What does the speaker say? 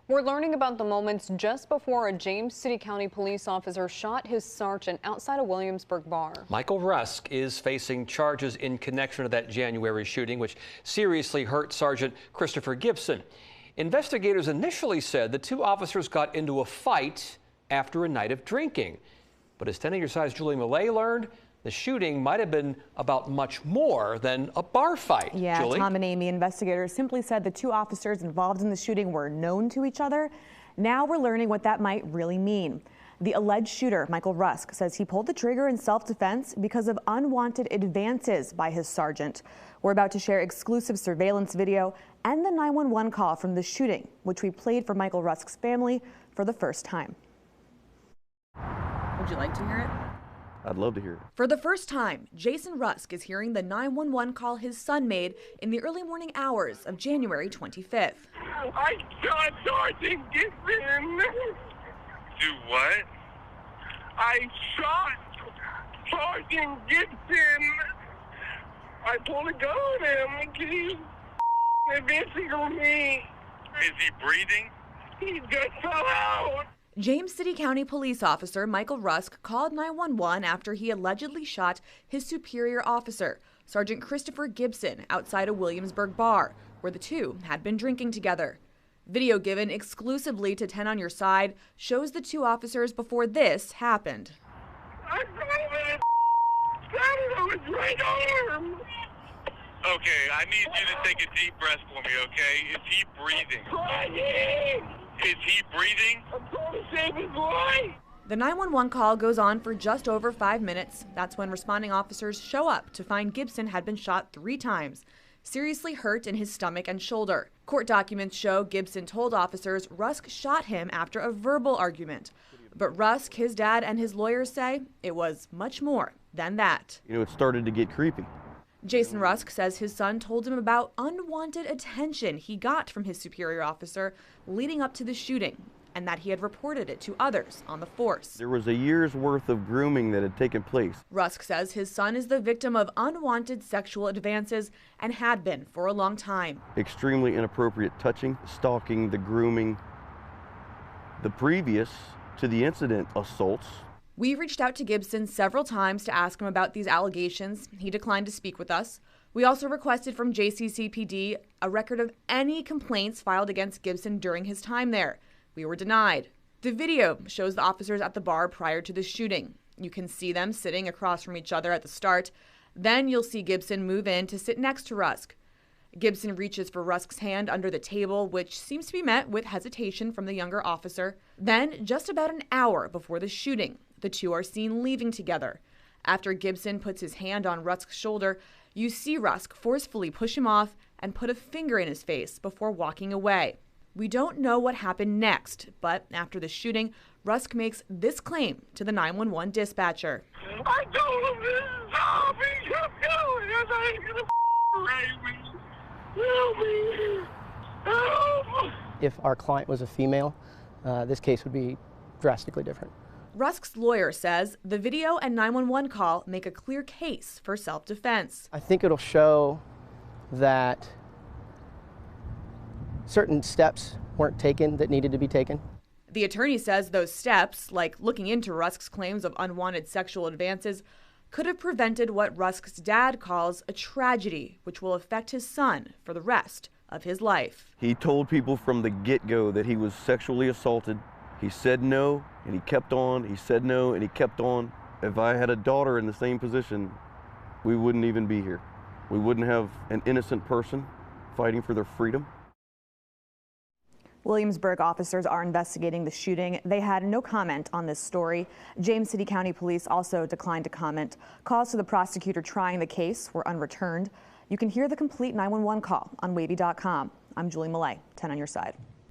We're learning about the moments just before a James City County police officer shot his sergeant outside a Williamsburg bar. Michael Rusk is facing charges in connection to that January shooting, which seriously hurt Sergeant Christopher Gibson. Investigators initially said the two officers got into a fight after a night of drinking. But as 10 on your side's Julie Millay learned, the shooting might have been about much more than a bar fight. Yeah, Julie? Tom and Amy, investigators simply said the two officers involved in the shooting were known to each other. Now we're learning what that might really mean. The alleged shooter, Michael Rusk, says he pulled the trigger in self-defense because of unwanted advances by his sergeant. We're about to share exclusive surveillance video and the 911 call from the shooting, which we played for Michael Rusk's family for the first time. Would you like to hear it? I'd love to hear it. For the first time, Jason Rusk is hearing the 911 call his son made in the early morning hours of January 25th. I shot Sergeant Gibson. Do what? I shot Sergeant Gibson. I pulled a gun on him. He's advancing on me. Is he breathing? He just fell out. James City County police officer Michael Rusk called 911 after he allegedly shot his superior officer, Sergeant Christopher Gibson, outside a Williamsburg bar, where the two had been drinking together. Video given exclusively to 10 on Your Side shows the two officers before this happened. I got it on his right arm. Okay, I need you to take a deep breath for me, okay? Is he breathing? Crying. Is he breathing? I'm trying to save his life. The 911 call goes on for just over 5 minutes. That's when responding officers show up to find Gibson had been shot 3 times, seriously hurt in his stomach and shoulder. Court documents show Gibson told officers Rusk shot him after a verbal argument. But Rusk, his dad, and his lawyers say it was much more than that. You know, it started to get creepy. Jason Rusk says his son told him about unwanted attention he got from his superior officer leading up to the shooting, and that he had reported it to others on the force. There was a year's worth of grooming that had taken place. Rusk says his son is the victim of unwanted sexual advances and had been for a long time. Extremely inappropriate touching, stalking, the grooming, the previous to the incident assaults. We reached out to Gibson several times to ask him about these allegations. He declined to speak with us. We also requested from JCCPD a record of any complaints filed against Gibson during his time there. We were denied. The video shows the officers at the bar prior to the shooting. You can see them sitting across from each other at the start. Then you'll see Gibson move in to sit next to Rusk. Gibson reaches for Rusk's hand under the table, which seems to be met with hesitation from the younger officer. Then, just about an hour before the shooting, the two are seen leaving together. After Gibson puts his hand on Rusk's shoulder, you see Rusk forcefully push him off and put a finger in his face before walking away. We don't know what happened next, but after the shooting, Rusk makes this claim to the 911 dispatcher. I told him this is he kept going. I thought he was gonna rape me. Help me. Help. If our client was a female, this case would be drastically different. Rusk's lawyer says the video and 911 call make a clear case for self-defense. I think it'll show that certain steps weren't taken that needed to be taken. The attorney says those steps, like looking into Rusk's claims of unwanted sexual advances, could have prevented what Rusk's dad calls a tragedy, which will affect his son for the rest of his life. He told people from the get-go that he was sexually assaulted. He said no, and he kept on. He said no, and he kept on. If I had a daughter in the same position, we wouldn't even be here. We wouldn't have an innocent person fighting for their freedom. Williamsburg officers are investigating the shooting. They had no comment on this story. James City County Police also declined to comment. Calls to the prosecutor trying the case were unreturned. You can hear the complete 911 call on wavy.com. I'm Julie Millay, 10 on Your Side.